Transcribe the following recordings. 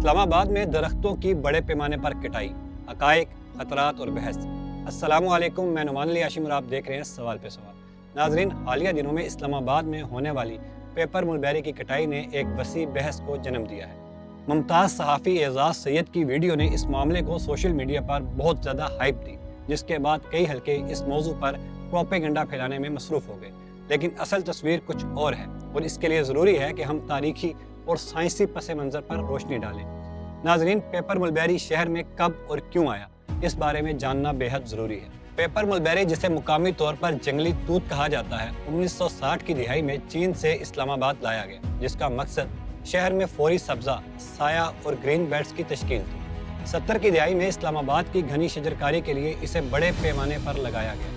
اسلام آباد میں درختوں کی بڑے پیمانے پر کٹائی، حقائق، خطرات اور بحث۔ السلام علیکم، میں نعمان علی ہاشم اور آپ دیکھ رہے ہیں سوال پہ سوال۔ ناظرین، حالیہ دنوں میں اسلام آباد میں ہونے والی پیپر ملبیری کی کٹائی نے ایک وسیع بحث کو جنم دیا ہے۔ ممتاز صحافی اعزاز سید کی ویڈیو نے اس معاملے کو سوشل میڈیا پر بہت زیادہ ہائپ دی، جس کے بعد کئی حلقے اس موضوع پر پروپیگنڈا پھیلانے میں مصروف ہو گئے۔ لیکن اصل تصویر کچھ اور ہے، اور اس کے لیے ضروری ہے کہ ہم تاریخی اور سائنسی پس منظر پر روشنی ڈالیں۔ ناظرین، پیپر ملبیری شہر میں کب اور کیوں آیا، اس بارے میں جاننا بے حد ضروری ہے۔ پیپر ملبیری، جسے مقامی طور پر جنگلی توت کہا جاتا ہے، 1960 کی دہائی میں چین سے اسلام آباد لایا گیا، جس کا مقصد شہر میں فوری سبزہ، سایہ اور گرین بیلٹس کی تشکیل تھی۔ 70 کی دہائی میں اسلام آباد کی گھنی شجرکاری کے لیے اسے بڑے پیمانے پر لگایا گیا۔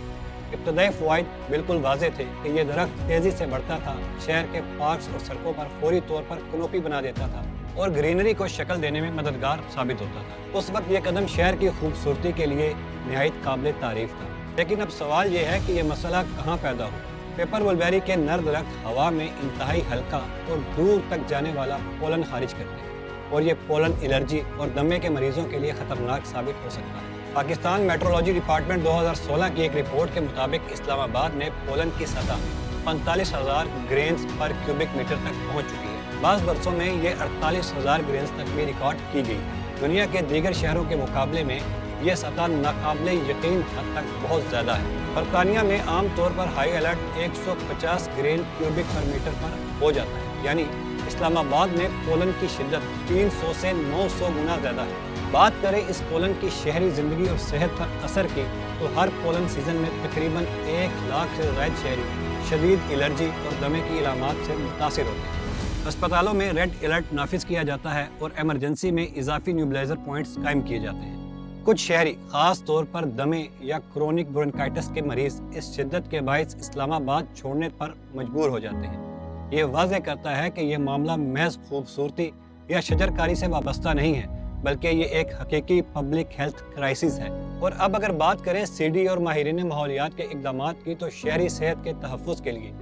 ابتدائی فوائد بالکل واضح تھے کہ یہ درخت تیزی سے بڑھتا تھا، شہر کے پارکس اور سڑکوں پر فوری طور پر کنوپی بنا دیتا تھا اور گرینری کو شکل دینے میں مددگار ثابت ہوتا تھا۔ اس وقت یہ قدم شہر کی خوبصورتی کے لیے نہایت قابل تعریف تھا۔ لیکن اب سوال یہ ہے کہ یہ مسئلہ کہاں پیدا ہوا؟ پیپر ملبیری کے نر درخت ہوا میں انتہائی ہلکا اور دور تک جانے والا پولن خارج کرتے ہیں، اور یہ پولن الرجی اور دمے کے مریضوں کے لیے خطرناک ثابت ہو سکتا ہے۔ پاکستان میٹرولوجی ڈپارٹمنٹ 2016 کی ایک رپورٹ کے مطابق اسلام آباد میں پولن کی سطح 45,000 گرینز پر کیوبک میٹر تک پہنچ چکی ہے۔ بعض برسوں میں یہ 48,000 گرینز تک بھی ریکارڈ کی گئی ہے۔ دنیا کے دیگر شہروں کے مقابلے میں یہ سطح ناقابل یقین حد تک بہت زیادہ ہے۔ برطانیہ میں عام طور پر ہائی الرٹ 150 گرین کیوبک پر میٹر پر ہو جاتا ہے، یعنی اسلام آباد میں پولن کی شدت 300 سے 900 گنا زیادہ ہے۔ بات کریں اس پولن کی شہری زندگی اور صحت پر اثر کی، تو ہر پولن سیزن میں تقریباً 1 لاکھ سے زائد شہری شدید الرجی اور دمے کی علامات سے متاثر ہوتے ہیں۔ ہسپتالوں میں ریڈ الرٹ نافذ کیا جاتا ہے اور ایمرجنسی میں اضافی نیوبلائزر پوائنٹس قائم کیے جاتے ہیں۔ کچھ شہری، خاص طور پر دمے یا کرونک برونکائٹس کے مریض، اس شدت کے باعث اسلام آباد چھوڑنے پر مجبور ہو جاتے ہیں۔ یہ واضح کرتا ہے کہ یہ معاملہ محض خوبصورتی یا شجرکاری سے وابستہ نہیں ہے، بلکہ یہ ایک حقیقی پبلک ہیلتھ کرائسس ہے۔ اور اب اگر بات کریں سی ڈی اور ماہرین ماحولیات کے اقدامات کی، تو شہری صحت کے تحفظ کے لیے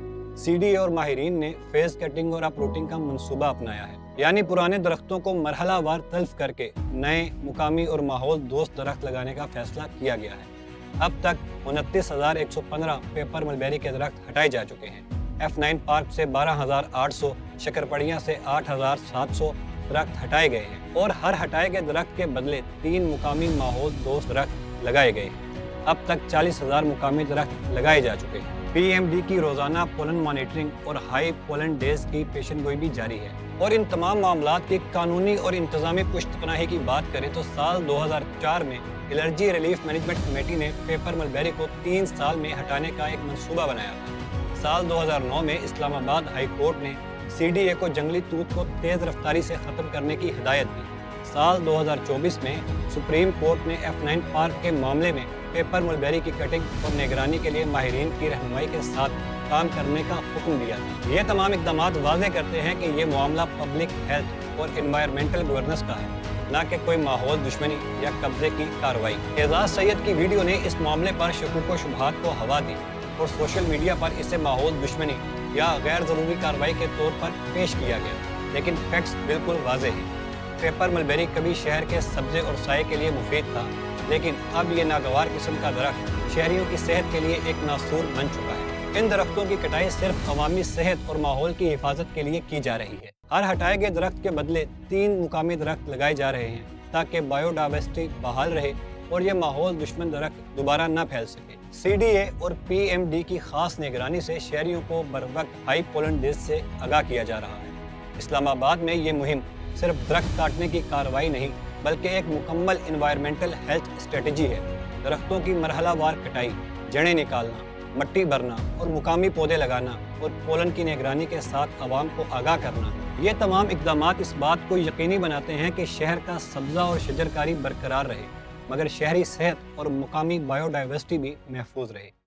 سی ڈی اور ماہرین نے فیز کٹنگ اور اپ روٹنگ کا منصوبہ اپنایا ہے، یعنی پرانے درختوں کو مرحلہ وار تلف کر کے نئے مقامی اور ماحول دوست درخت لگانے کا فیصلہ کیا گیا ہے۔ اب تک 29,115 پیپر ملبیری کے درخت ہٹائے جا چکے ہیں۔ F9 پارک سے 12,800، شکرپڑیاں سے 8,700 درخت ہٹائے گئے ہیں، اور ہر ہٹائے گئے درخت کے بدلے 3 مقامی ماحول دوست درخت لگائے گئے ہیں۔ اب تک 40,000 مقامی درخت لگائے جا چکے ہیں۔ PMD کی روزانہ پولن مانیٹرنگ اور ہائی پولن ڈیز کی پیشن گوئی بھی جاری ہے۔ اور ان تمام معاملات کی قانونی اور انتظامی پشت پناہی کی بات کریں تو سال 2004 میں الرجی ریلیف مینجمنٹ کمیٹی نے پیپر ملبیری کو 3 سال میں ہٹانے کا ایک منصوبہ بنایا تھا۔ سال 2009 میں اسلام آباد ہائی کورٹ نے CDA کو جنگلی توت کو تیز رفتاری سے ختم کرنے کی ہدایت دی۔ سال 2024 میں سپریم کورٹ نے F9 پارک کے معاملے میں پیپر ملبیری کی کٹنگ اور نگرانی کے لیے ماہرین کی رہنمائی کے ساتھ کام کرنے کا حکم دیا تھا۔ یہ تمام اقدامات واضح کرتے ہیں کہ یہ معاملہ پبلک ہیلتھ اور انوائرمنٹل گورننس کا ہے، نہ کہ کوئی ماحول دشمنی یا قبضے کی کارروائی۔ اعزاز سید کی ویڈیو نے اس معاملے پر شکوک و شبہات کو ہوا دی، اور سوشل میڈیا پر اسے ماحول دشمنی یا غیر ضروری کارروائی کے طور پر پیش کیا گیا، لیکن فیکٹس بالکل واضح ہیں۔ پیپر ملبیری کبھی شہر کے سبزے اور سائے کے لیے مفید تھا، لیکن اب یہ ناگوار قسم کا درخت شہریوں کی صحت کے لیے ایک ناسور بن چکا ہے۔ ان درختوں کی کٹائی صرف عوامی صحت اور ماحول کی حفاظت کے لیے کی جا رہی ہے۔ ہر ہٹائے گئے درخت کے بدلے 3 مقامی درخت لگائے جا رہے ہیں، تاکہ بایو ڈائیورسٹی بحال رہے اور یہ ماحول دشمن درخت دوبارہ نہ پھیل سکے۔ CDA اور PMD کی خاص نگرانی سے شہریوں کو بروقت ہائی پولن ڈیز سے آگاہ کیا جا رہا ہے۔ اسلام آباد میں یہ مہم صرف درخت کاٹنے کی کارروائی نہیں، بلکہ ایک مکمل انوائرمنٹل ہیلتھ اسٹریٹجی ہے۔ درختوں کی مرحلہ وار کٹائی، جڑیں نکالنا، مٹی بھرنا اور مقامی پودے لگانا، اور پولن کی نگرانی کے ساتھ عوام کو آگاہ کرنا، یہ تمام اقدامات اس بات کو یقینی بناتے ہیں کہ شہر کا سبزہ اور شجرکاری برقرار رہے، مگر شہری صحت اور مقامی بایو ڈائیورسٹی بھی محفوظ رہے۔